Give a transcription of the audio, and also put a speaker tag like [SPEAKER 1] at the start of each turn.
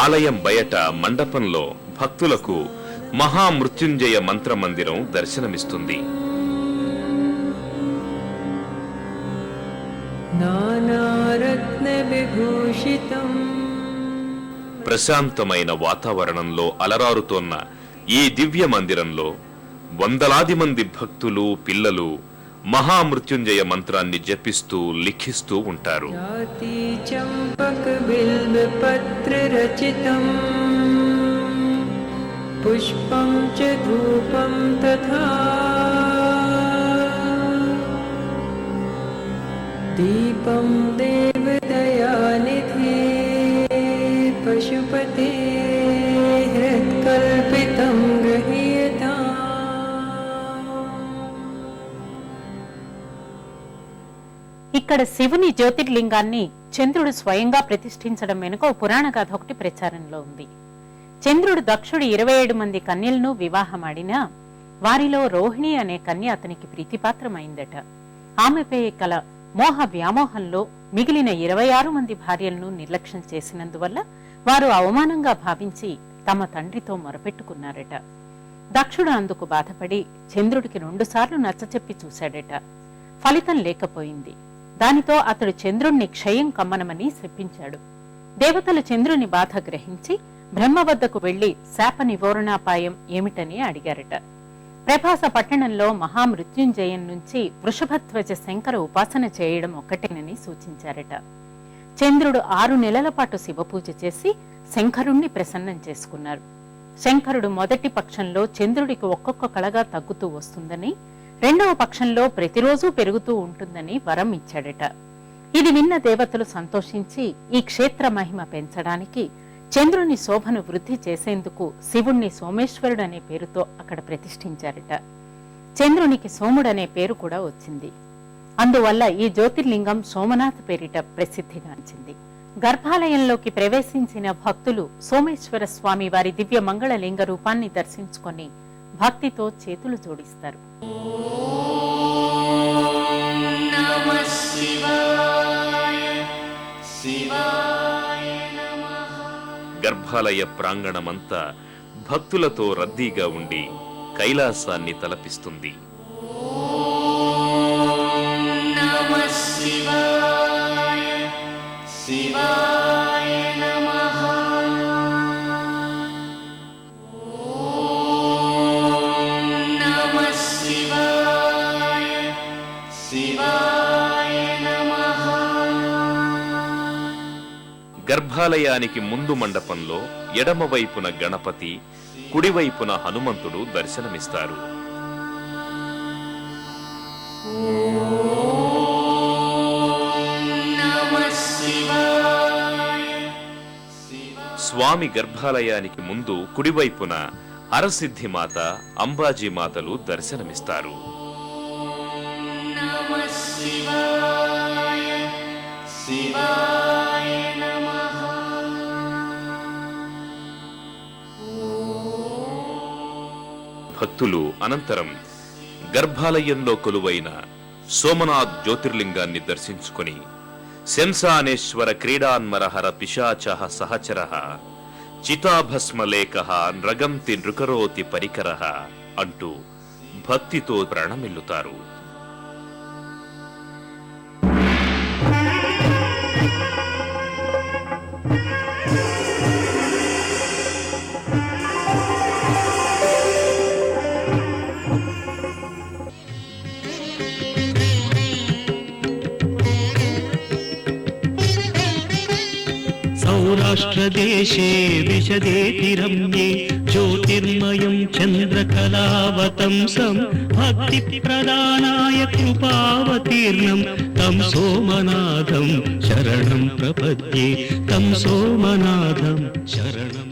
[SPEAKER 1] ఆలయం బయట మండపంలో భక్తులకు మహామృత్యుంజయ మంత్రమందిరం దర్శనమిస్తుంది. ప్రశాంతమైన వాతావరణంలో అలరారుతోన్న ఈ దివ్య మందిరంలో వందలాది మంది భక్తులు, పిల్లలు మహామృత్యుంజయ మంత్రాన్ని జపిస్తూ లిఖిస్తూ ఉంటారు.
[SPEAKER 2] పుష్పం చ ధూపం తథా దీపం దేవదయానిధే పశుపతే హృత్కల్పితం గృహ్యతాం.
[SPEAKER 3] ఇక్కడ శివుని జ్యోతిర్లింగాన్ని చంద్రుడు స్వయంగా ప్రతిష్ఠించడం వెనుక ఓ పురాణ గాథ ఒకటి ప్రచారంలో ఉంది. చంద్రుడు దక్షుడు 27 మంది కన్యలను వివాహమాడినా వారిలో రోహిణి అనే కన్య అతనికి ప్రీతిపాత్రమైందట. ఆమెపై కల మోహ వ్యామోహంలో మిగిలిన 26 మంది భార్యలను నిర్లక్ష్యం చేసినందువల్ల వారు అవమానంగా భావించి తమ తండ్రితో మొరపెట్టుకున్నారట. దక్షుడు అందుకు బాధపడి చంద్రుడికి 2 సార్లు నచ్చచెప్పి చూశాడట. ఫలితం లేకపోయింది. దానితో అతడు చంద్రుణ్ణి క్షయం కమ్మనమని శపించాడు. దేవతలు చంద్రుని బాధ గ్రహించి బ్రహ్మ వద్దకు వెళ్లి శాప నివారణాపాయం ఏమిటని అడిగారట. ప్రభాస పట్టణంలో మహామృత్యుంజయం నుంచి వృషభధ్వజ శంకర ఉపాసన చేయడం ఒక్కటేనని సూచించారట. చంద్రుడు 6 నెలల పాటు శివపూజ చేసి శంకరుణ్ణి ప్రసన్నం చేసుకున్నారు. శంకరుడు మొదటి పక్షంలో చంద్రుడికి ఒక్కొక్క కళగా తగ్గుతూ వస్తుందని, రెండవ పక్షంలో ప్రతిరోజు పెరుగుతూ ఉంటుందని వరం ఇచ్చాడట. ఇది విన్న దేవతలు సంతోషించి ఈ క్షేత్ర మహిమ పెంచడానికి చంద్రుని శోభను వృద్ధి చేసేందుకు శివుణ్ణి సోమేశ్వరుడు అనే పేరుతో అక్కడ ప్రతిష్ఠించారట. చంద్రునికి సోముడనే పేరు కూడా వచ్చింది. అందువల్ల ఈ జ్యోతిర్లింగం సోమనాథ్ పేరిట ప్రసిద్ధిగాంచింది. గర్భాలయంలోకి ప్రవేశించిన భక్తులు సోమేశ్వర స్వామి వారి దివ్య మంగళలింగ రూపాన్ని దర్శించుకొని భక్తితో చేతులు జోడిస్తారు.
[SPEAKER 1] గర్భాలయ ప్రాంగణమంతా భక్తులతో రద్దీగా ఉండి కైలాసాన్ని తలపిస్తుంది. గర్భాలయానికి ముందు మండపంలో ఎడమవైపున గణపతి, కుడివైపున హనుమంతుడు దర్శనమిస్తారు. స్వామి గర్భాలయానికి ముందు కుడివైపున హరసిద్ధిమాత, అంబాజీమాతలు దర్శనమిస్తారు. భక్తులు అనంతరం గర్భాలయంలో కొలువైన సోమనాథ్ జ్యోతిర్లింగాన్ని దర్శించుకుని శంసానేశ్వర క్రీడాన్మరహర పిశాచః సహచరః చితాభస్మలేకః నృగంతి నృకరోతి పరికరః అంటూ భక్తితో ప్రణమిల్లుతారు.
[SPEAKER 4] सौराष्ट्रदेशे विशदेति रम्ये ज्योतिर्मयं चन्द्रकलावतंसं भक्तिप्रदानाय कृपावतीर्णं तं सोमनाथं शरणं प्रपद्ये तं सोमनाथं शरणं